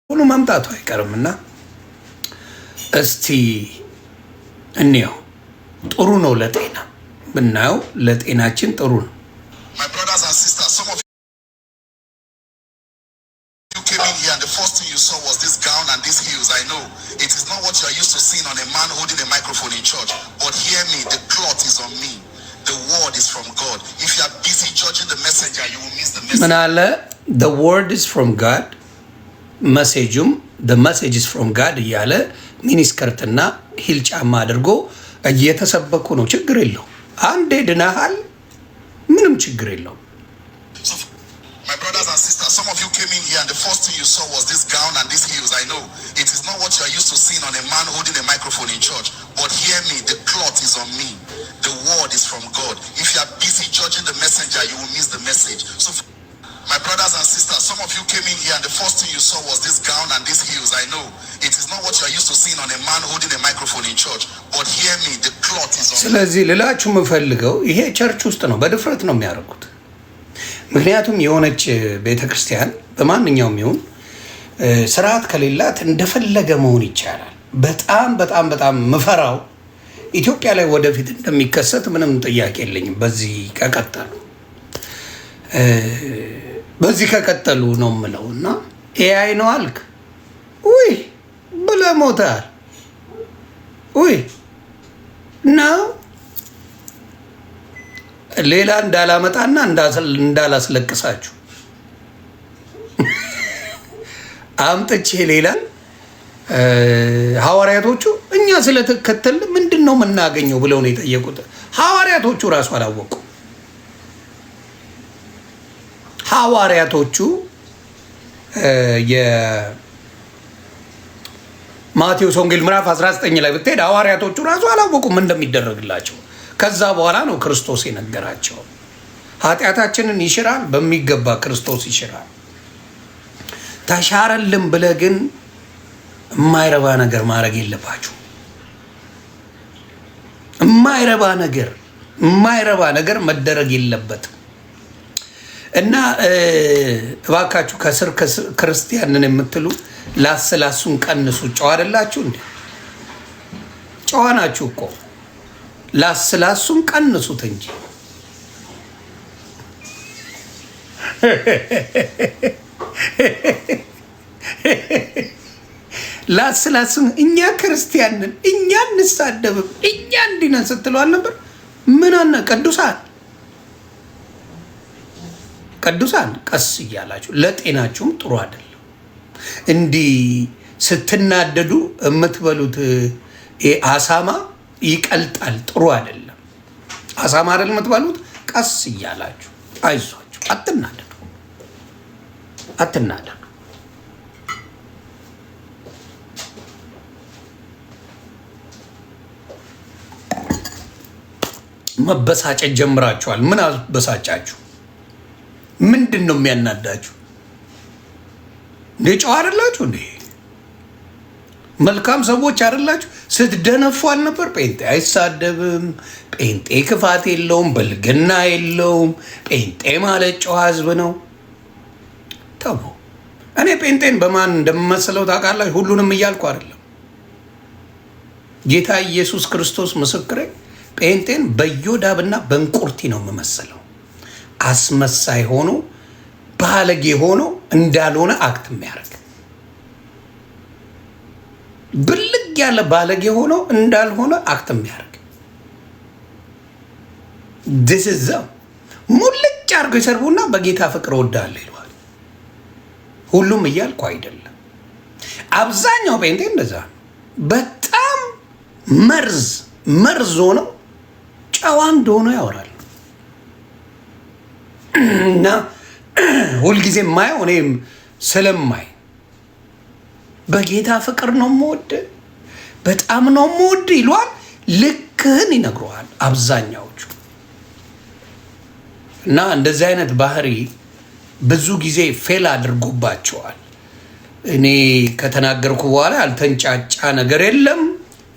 ሁሉ መምጣቱ አይቀርምና እስቲ እንየው። ጥሩ ነው ለጤና ብናየው ለጤናችን ጥሩ ነው። My brothers and sisters, some of you came in here and the first thing you saw was this gown and these heels. I know it is not what you are used to seeing on a man holding a microphone in church, but hear me, the cloth is on me. The word is from God. If you are busy judging the messenger, you will miss the message. ምናለ the word is from God, መሴጁም the message is from God እያለ ሚኒስከርትና ሂል ጫማ አድርጎ እየተሰበኩ ነው። ችግር የለው። አንዴ ድናሃል፣ ምንም ችግር የለው። So, my brothers and sisters, some of you came in here and the first thing you saw was this gown and these heels. I know it is not what you are used to seeing on a man holding a microphone in church, but hear me, the cloth is on me. The word is from God. If you are busy judging the messenger, you will miss the message. So, my brothers and sisters, some of you came in here and the first thing you saw was this gown and these heels. I know it is not what you are used to seeing on a man holding a microphone in church, but hear me, the cloth is on me. ስለዚህ ልላችሁ የምፈልገው ይሄ ቸርች ውስጥ ነው፣ በድፍረት ነው የሚያደርጉት። ምክንያቱም የሆነች ቤተክርስቲያን በማንኛውም ይሁን ስርዓት ከሌላት እንደፈለገ መሆን ይቻላል። በጣም በጣም በጣም ምፈራው ኢትዮጵያ ላይ ወደፊት እንደሚከሰት ምንም ጥያቄ የለኝም። በዚህ ከቀጠሉ ነው የምለው እና ኤአይ ነው አልክ ውይ ብለህ ሞታል ውይ ነው ሌላ እንዳላመጣና እንዳላስለቅሳችሁ አምጥቼ ሌላን ሐዋርያቶቹ እኛ ስለተከተል ምንድነው የምናገኘው ብለው ነው የጠየቁት። ሐዋርያቶቹ ራሱ አላወቁ። ሐዋርያቶቹ የማቴዎስ ወንጌል ምዕራፍ 19 ላይ ብትሄድ ሐዋርያቶቹ ራሱ አላወቁም እንደሚደረግላቸው። ከዛ በኋላ ነው ክርስቶስ የነገራቸው። ኃጢአታችንን ይሽራል በሚገባ ክርስቶስ ይሽራል። ተሻረልን ብለህ ግን የማይረባ ነገር ማድረግ የለባችሁ። የማይረባ ነገር መደረግ የለበትም። እና እባካችሁ ከስር ክርስቲያንን የምትሉ ላስላሱን ቀንሱ። ጨዋ አይደላችሁ እንዴ? ጨዋ ናችሁ እኮ። ላስላሱን ቀንሱት እንጂ ላስላሱን። እኛ ክርስቲያንን እኛ እንሳደብም እኛ እንዲነን ስትሉ አልነበር? ምን አነ ቅዱሳን ቀስ እያላችሁ ለጤናችሁም ጥሩ አይደለም። እንዲህ ስትናደዱ የምትበሉት አሳማ ይቀልጣል፣ ጥሩ አይደለም። አሳማ አይደል የምትበሉት? ቀስ እያላችሁ አይዟችሁ፣ አትናደዱ። መበሳጨት ጀምራችኋል። ምን አበሳጫችሁ? ምንድን ነው የሚያናዳችሁ? እንዴ ጨዋ አይደላችሁ እንዴ? መልካም ሰዎች አይደላችሁ? ስትደነፉ አልነበር? ጴንጤ አይሳደብም፣ ጴንጤ ክፋት የለውም፣ ብልግና የለውም፣ ጴንጤ ማለት ጨዋ ህዝብ ነው። ተው። እኔ ጴንጤን በማን እንደምመስለው ታውቃላችሁ? ሁሉንም እያልኩ አይደለም። ጌታ ኢየሱስ ክርስቶስ ምስክሬ፣ ጴንጤን በዮዳብና በእንቁርቲ ነው የምመስለው። አስመሳይ ሆኖ ባለጌ ሆኖ እንዳልሆነ አክት የሚያደርግ ብልግ ያለ ባለጌ ሆኖ እንዳልሆነ አክት የሚያደርግ ድስዘው ሙልጭ አድርገው ይሰርቡና በጌታ ፍቅር እወዳለሁ ይለዋል። ሁሉም እያልኩ አይደለም። አብዛኛው ጴንጤ እንደዛ ነው። በጣም መርዝ ሆነው ጨዋ እንደሆነ ያወራል። እና ሁልጊዜ የማየው እኔም ስለማይ በጌታ ፍቅር ነው የምወድ፣ በጣም ነው የምወድ ይሏል። ልክህን ይነግረዋል አብዛኛዎቹ። እና እንደዚህ አይነት ባህሪ ብዙ ጊዜ ፌል አድርጎባቸዋል። እኔ ከተናገርኩ በኋላ ያልተንጫጫ ነገር የለም፣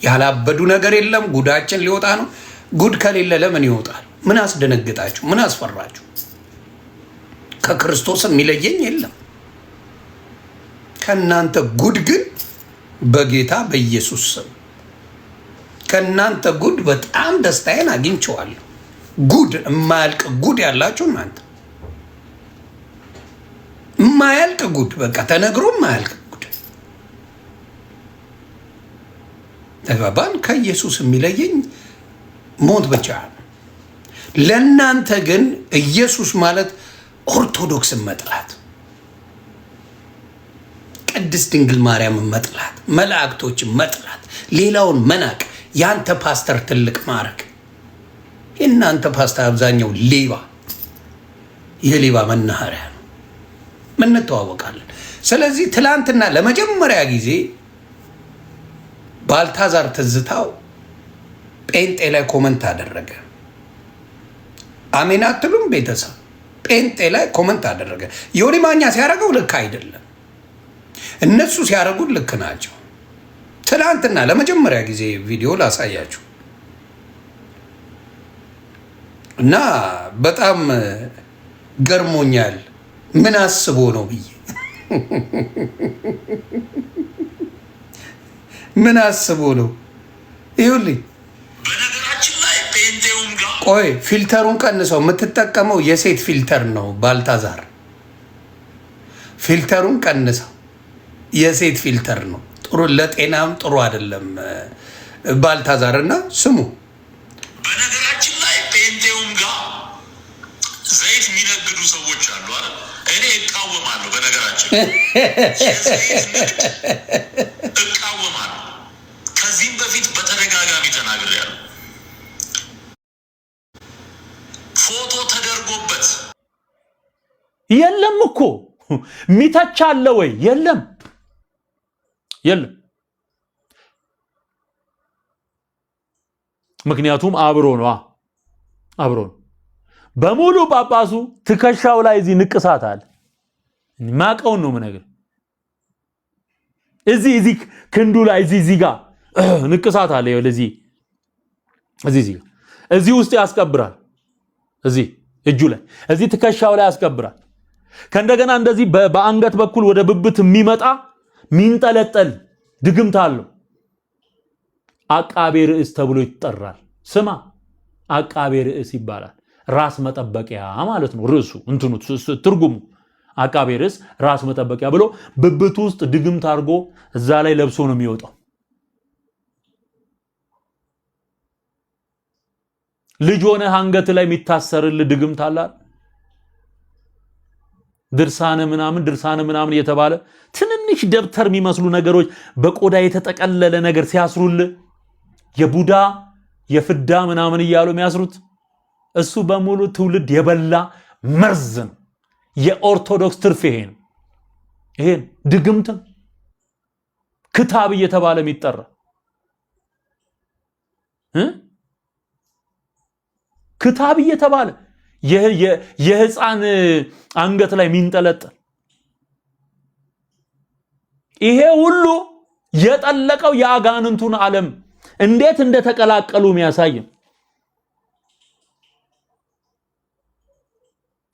ያላበዱ ነገር የለም። ጉዳችን ሊወጣ ነው። ጉድ ከሌለ ለምን ይወጣል? ምን አስደነግጣችሁ? ምን አስፈራችሁ? ከክርስቶስ የሚለየኝ የለም። ከናንተ ጉድ ግን በጌታ በኢየሱስ ስም ከናንተ ጉድ በጣም ደስታዬን አግኝቼዋለሁ። ጉድ የማያልቅ ጉድ ያላችሁ እናንተ የማያልቅ ጉድ በቃ ተነግሮ የማያልቅ ጉድ ተግባባን። ከኢየሱስ የሚለየኝ ሞት ብቻ ነው። ለእናንተ ግን ኢየሱስ ማለት ኦርቶዶክስን መጥላት፣ ቅድስት ድንግል ማርያምን መጥላት፣ መላእክቶችን መጥላት፣ ሌላውን መናቅ፣ ያንተ ፓስተር ትልቅ ማድረግ። የእናንተ ፓስተር አብዛኛው ሌባ፣ የሌባ መናኸሪያ ነው። እንተዋወቃለን። ስለዚህ ትላንትና ለመጀመሪያ ጊዜ ባልታዛር ትዝታው ጴንጤ ላይ ኮመንት አደረገ። አሜን አትሉም? ቤተሰብ ጴንጤ ላይ ኮመንት አደረገ። ዮኒ ማኛ ሲያደርገው ልክ አይደለም፣ እነሱ ሲያደርጉት ልክ ናቸው። ትላንትና ለመጀመሪያ ጊዜ ቪዲዮ ላሳያችሁ እና በጣም ገርሞኛል። ምን አስቦ ነው ብዬ ምን አስቦ ነው? ይኸውልኝ በነገራችን ላይ ጴንጤውም ጋር ቆይ ፊልተሩን ቀንሰው። የምትጠቀመው የሴት ፊልተር ነው ባልታዛር፣ ፊልተሩን ቀንሰው። የሴት ፊልተር ነው። ጥሩ ለጤናም ጥሩ አይደለም ባልታዛር። እና ስሙ በነገራችን ላይ ጴንጤውም ጋር ዘይት የሚነግዱ ሰዎች አሉ አይደል? እኔ እቃወማለሁ። በነገራችን የዘይት ንግድ እቃወማለሁ። ከዚህም በፊት በተደጋጋሚ ተናግሬያለሁ። ፎቶ ተደርጎበት የለም እኮ ሚተቻ አለ ወይ? የለም የለም። ምክንያቱም አብሮ ነው አብሮ ነው። በሙሉ ጳጳሱ ትከሻው ላይ እዚህ ንቅሳት አለ። ማቀውን ነው ምነግር። እዚህ ክንዱ ላይ እዚህ ጋር ንቅሳት አለ። ለዚህ እዚህ ውስጥ ያስቀብራል። እዚህ እጁ ላይ እዚህ ትከሻው ላይ ያስቀብራል። ከእንደገና እንደዚህ በአንገት በኩል ወደ ብብት የሚመጣ ሚንጠለጠል ድግምት አለው። አቃቤ ርዕስ ተብሎ ይጠራል። ስማ አቃቤ ርዕስ ይባላል። ራስ መጠበቂያ ማለት ነው ርዕሱ። እንትኑ ትርጉሙ አቃቤ ርዕስ ራስ መጠበቂያ ብሎ ብብቱ ውስጥ ድግምት አድርጎ እዛ ላይ ለብሶ ነው የሚወጣው። ልጅ ሆነ አንገት ላይ የሚታሰርል ድግምት አለ። ድርሳነ ምናምን እየተባለ ትንንሽ ደብተር የሚመስሉ ነገሮች በቆዳ የተጠቀለለ ነገር ሲያስሩል የቡዳ የፍዳ ምናምን እያሉ የሚያስሩት እሱ በሙሉ ትውልድ የበላ መርዝ ነው። የኦርቶዶክስ ትርፍ ይሄ ነው። ይሄን ድግምትም ክታብ እየተባለ የሚጠራ ክታብ እየተባለ የህፃን አንገት ላይ ሚንጠለጠል ይሄ ሁሉ የጠለቀው የአጋንንቱን ዓለም እንዴት እንደተቀላቀሉ የሚያሳይ።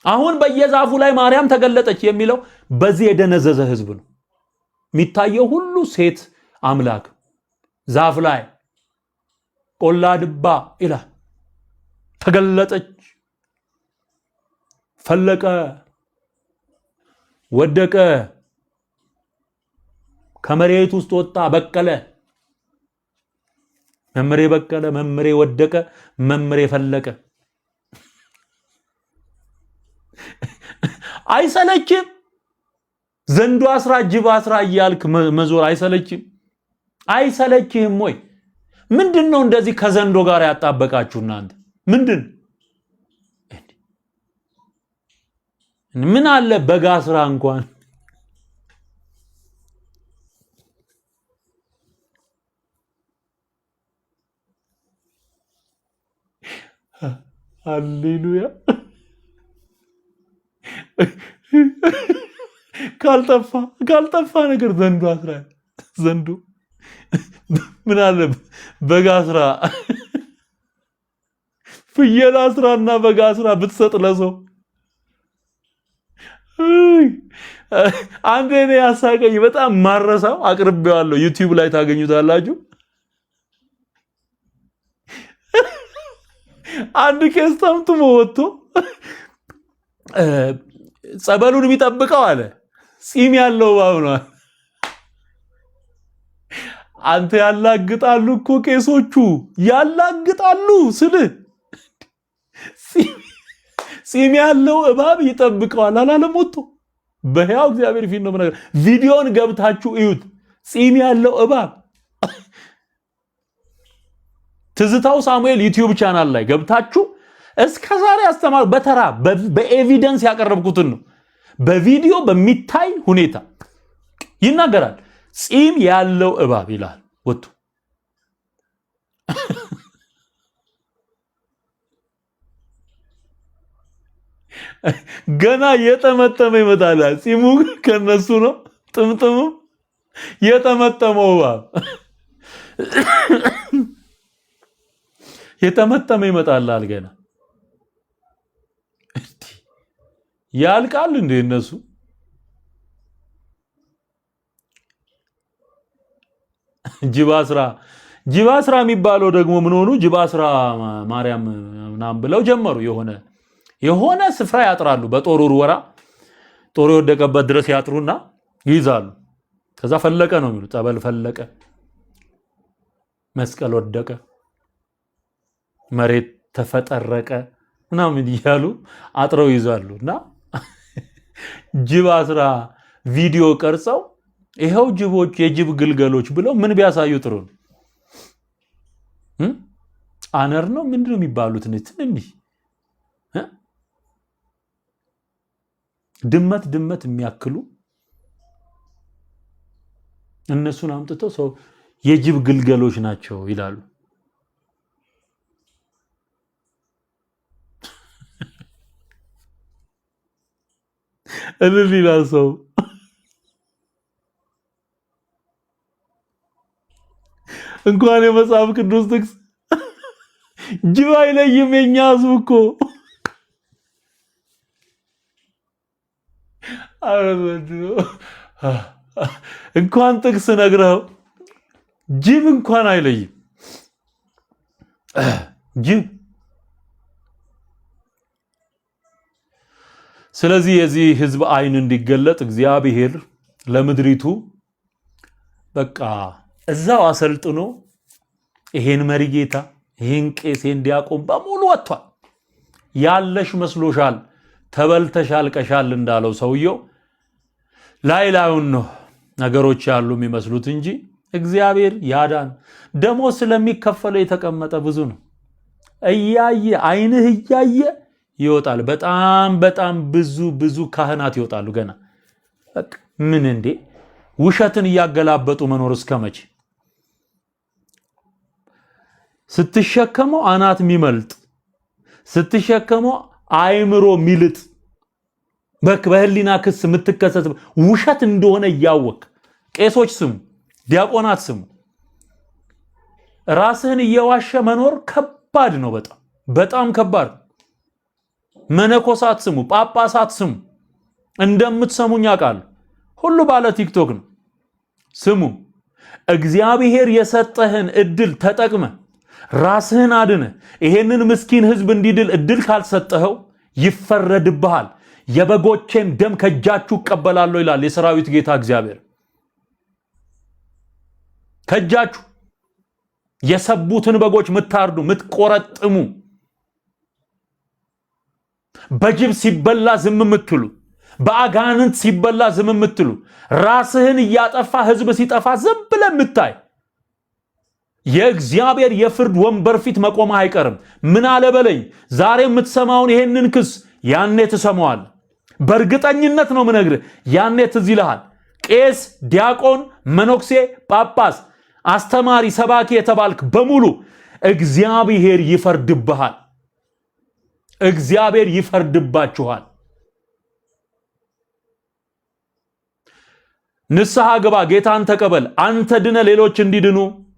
አሁን በየዛፉ ላይ ማርያም ተገለጠች የሚለው በዚህ የደነዘዘ ህዝብ ነው። የሚታየው ሁሉ ሴት አምላክ ዛፍ ላይ ቆላ ድባ ይላል። ተገለጠች፣ ፈለቀ፣ ወደቀ፣ ከመሬት ውስጥ ወጣ፣ በቀለ። መምሬ በቀለ፣ መምሬ ወደቀ፣ መምሬ ፈለቀ። አይሰለችም? ዘንዶ አስራ ጅብ አስራ እያልክ መዞር አይሰለችም? አይሰለችህም ወይ? ምንድነው እንደዚህ ከዘንዶ ጋር ያጣበቃችሁ እናንተ? ምንድን ምን አለ በጋ ስራ እንኳን ሃሌሉያ። ካልጠፋ ነገር ዘንዶ አስራ ዘንዶ ምን አለ በጋ ስራ ፍየል አስራና በጋ ስራ ብትሰጥ ለሰው አንዴ ነው ያሳቀኝ በጣም ማረሳው አቅርቤዋለሁ ዩቲዩብ ላይ ታገኙታላችሁ አንድ ኬስ ተምትሞ ወጥቶ ጸበሉን የሚጠብቀው አለ ጺም ያለው እባብ ነው አንተ ያላግጣሉ እኮ ቄሶቹ ያላግጣሉ ስል ጺም ያለው እባብ ይጠብቀዋል አላለም ወጥቶ በሕያው እግዚአብሔር ፊት ነው ነገር ቪዲዮን ገብታችሁ እዩት ጺም ያለው እባብ ትዝታው ሳሙኤል ዩቲዩብ ቻናል ላይ ገብታችሁ እስከዛሬ አስተማር በተራ በኤቪደንስ ያቀረብኩትን ነው በቪዲዮ በሚታይ ሁኔታ ይናገራል ጺም ያለው እባብ ይላል ወጥቶ ገና የተመተመ ይመጣል ጺሙ ከነሱ ነው ጥምጥሙ የተመተመው እባብ የተመተመ ይመጣል ገና ያልቃል እንደ እነሱ ጅባስራ የሚባለው ደግሞ ምን ሆኑ ጅባስራ ማርያም ምናምን ብለው ጀመሩ የሆነ ስፍራ ያጥራሉ በጦር ውርወራ ጦር ወደቀበት ድረስ ያጥሩና ይይዛሉ ከዛ ፈለቀ ነው የሚሉት ጸበል ፈለቀ መስቀል ወደቀ መሬት ተፈጠረቀ ምናምን ይያሉ አጥረው ይዛሉና ጅባስራ ቪዲዮ ቀርጸው ይሄው ጅቦች የጅብ ግልገሎች ብለው ምን ቢያሳዩ ጥሩ ነው አነር ነው ምንድነው የሚባሉት ትንሽ ድመት የሚያክሉ እነሱን አምጥተው ሰው የጅብ ግልገሎች ናቸው ይላሉ እልል ሰው እንኳን የመጽሐፍ ቅዱስ ጥቅስ ጅብ አይለይም የኛ ሕዝብ እኮ እንኳን ጥቅስ ነግረው ጅብ እንኳን አይለይም ጅብ ስለዚህ የዚህ ሕዝብ አይን እንዲገለጥ እግዚአብሔር ለምድሪቱ በቃ እዛው አሰልጥኖ ይሄን መሪጌታ ይሄን ቄስ እንዲያቆም በሙሉ ወጥቷል ያለሽ መስሎሻል ተበልተሻል ቀሻል እንዳለው ሰውየው ላይላዩን ነው ነገሮች ያሉ የሚመስሉት እንጂ እግዚአብሔር ያዳን ደሞ ስለሚከፈለው የተቀመጠ ብዙ ነው እያየ አይንህ እያየ ይወጣል በጣም ብዙ ካህናት ይወጣሉ ገና ምን እንዴ ውሸትን ያገላበጡ መኖር እስከመቼ ስትሸከመው አናት የሚመልጥ ስትሸከመው አይምሮ ሚልጥ በህሊና ክስ ምትከሰት ውሸት እንደሆነ ያወቅ ቄሶች ስሙ ዲያቆናት ስሙ ራስህን እየዋሸ መኖር ከባድ ነው በጣም ከባድ መነኮሳት ስሙ ጳጳሳት ስሙ እንደምትሰሙኝ ያውቃሉ ሁሉ ባለ ቲክቶክ ነው ስሙ እግዚአብሔር የሰጠህን እድል ተጠቅመ ራስህን አድነ ይሄንን ምስኪን ህዝብ እንዲድል እድል ካልሰጠኸው ይፈረድብሃል የበጎቼን ደም ከጃችሁ ቀበላለው ይላል የሰራዊት ጌታ እግዚአብሔር ከጃችሁ የሰቡትን በጎች ምታርዱ ምትቆረጥሙ በጅብ ሲበላ ዝም ምትሉ በአጋንንት ሲበላ ዝም ምትሉ ራስህን ያጠፋ ህዝብ ሲጠፋ ዝም ብለህ ምታይ የእግዚአብሔር የፍርድ ወንበር ፊት መቆም አይቀርም ምን አለ በለኝ ዛሬ የምትሰማውን ይሄንን ክስ ያኔ ተሰማዋል በእርግጠኝነት ነው ምነግርህ ያኔ ትዝ ይልሃል ቄስ ዲያቆን መኖክሴ ጳጳስ አስተማሪ ሰባኪ የተባልክ በሙሉ እግዚአብሔር ይፈርድብሃል እግዚአብሔር ይፈርድባችኋል ንስሐ ግባ ጌታን ተቀበል አንተ ድነ ሌሎች እንዲድኑ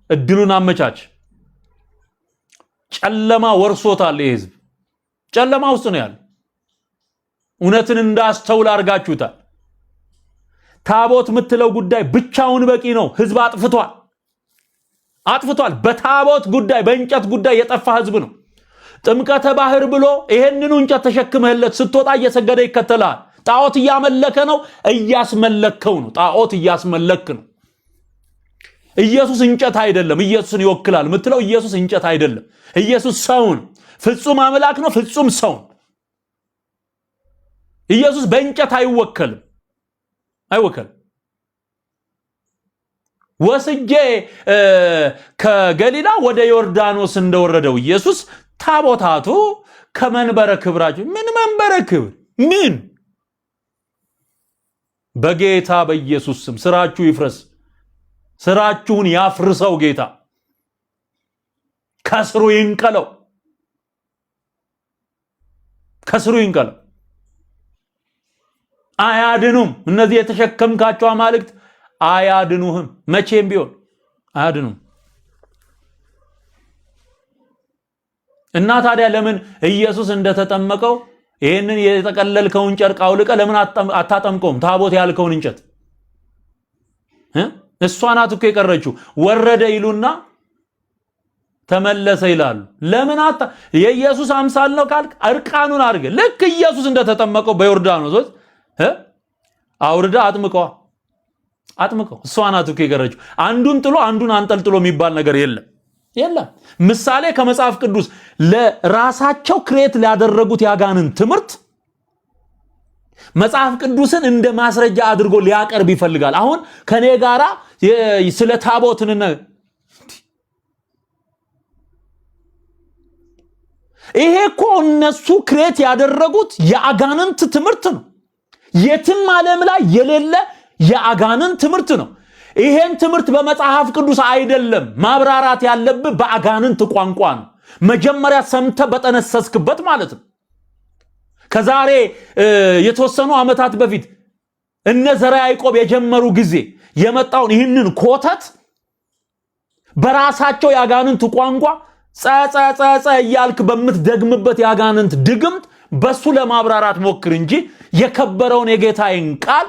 እድሉን አመቻች ጨለማ ወርሶታል ህዝብ ጨለማ ውስጥ ነው ያለው እውነትን እንዳስተውል አድርጋችሁታል። ታቦት የምትለው ጉዳይ ብቻውን በቂ ነው። ህዝብ አጥፍቷል። በታቦት ጉዳይ በእንጨት ጉዳይ የጠፋ ህዝብ ነው። ጥምቀተ ባህር ብሎ ይሄንኑ እንጨት ተሸክመህለት ስትወጣ እየሰገደ ይከተላል። ጣዖት እያመለከ ነው፣ እያስመለከው ነው። ጣዖት እያስመለክ ነው። ኢየሱስ እንጨት አይደለም። ኢየሱስን ይወክላል የምትለው ኢየሱስ እንጨት አይደለም። ኢየሱስ ሰው ነው። ፍጹም አምላክ ነው፣ ፍጹም ሰው ነው። ኢየሱስ በእንጨት አይወከልም። ወስጄ ከገሊላ ወደ ዮርዳኖስ እንደወረደው ኢየሱስ ታቦታቱ ከመንበረ ክብራችሁ ምን መንበረ ክብር ምን በጌታ በኢየሱስ ስም ስራችሁ ይፍረስ። ስራችሁን ያፍርሰው ጌታ። ከስሩ ይንቀለው። አያድኑም። እነዚህ የተሸከምካቸው አማልክት አያድኑህም። መቼም ቢሆን አያድኑም። እና ታዲያ ለምን ኢየሱስ እንደተጠመቀው ይሄንን የተቀለልከውን ጨርቅ አውልቀ ለምን አታጠምቀውም? ታቦት ያልከውን እንጨት እሷ ናት እኮ የቀረችው። ወረደ ይሉና ተመለሰ ይላሉ። ለምን የኢየሱስ አምሳል ነው ካልክ እርቃኑን አድርገ ልክ ኢየሱስ እንደተጠመቀው በዮርዳኖስ አውርዳ አጥምቀው። እሷ ናት እኮ የቀረችው። አንዱን ጥሎ አንዱን አንጠልጥሎ የሚባል ነገር የለም። ምሳሌ ከመጽሐፍ ቅዱስ ለራሳቸው ክሬት ሊያደረጉት ያጋንን ትምህርት መጽሐፍ ቅዱስን እንደ ማስረጃ አድርጎ ሊያቀርብ ይፈልጋል። አሁን ከኔ ጋራ ስለ ታቦትና ይሄ እኮ እነሱ ክሬት ያደረጉት የአጋንንት ትምህርት ነው። የትም ዓለም ላይ የሌለ የአጋንንት ትምህርት ነው። ይሄን ትምህርት በመጽሐፍ ቅዱስ አይደለም ማብራራት ያለብህ፣ በአጋንንት ቋንቋ ነው። መጀመሪያ ሰምተ በጠነሰስክበት ማለት ነው። ከዛሬ የተወሰኑ ዓመታት በፊት እነ ዘርዓ ያዕቆብ የጀመሩ ጊዜ የመጣውን ይህንን ኮተት በራሳቸው ያጋንንት ቋንቋ ጸጸጸጸ እያልክ በምትደግምበት ያጋንንት ድግምት በሱ ለማብራራት ሞክር እንጂ የከበረውን የጌታዬን ቃል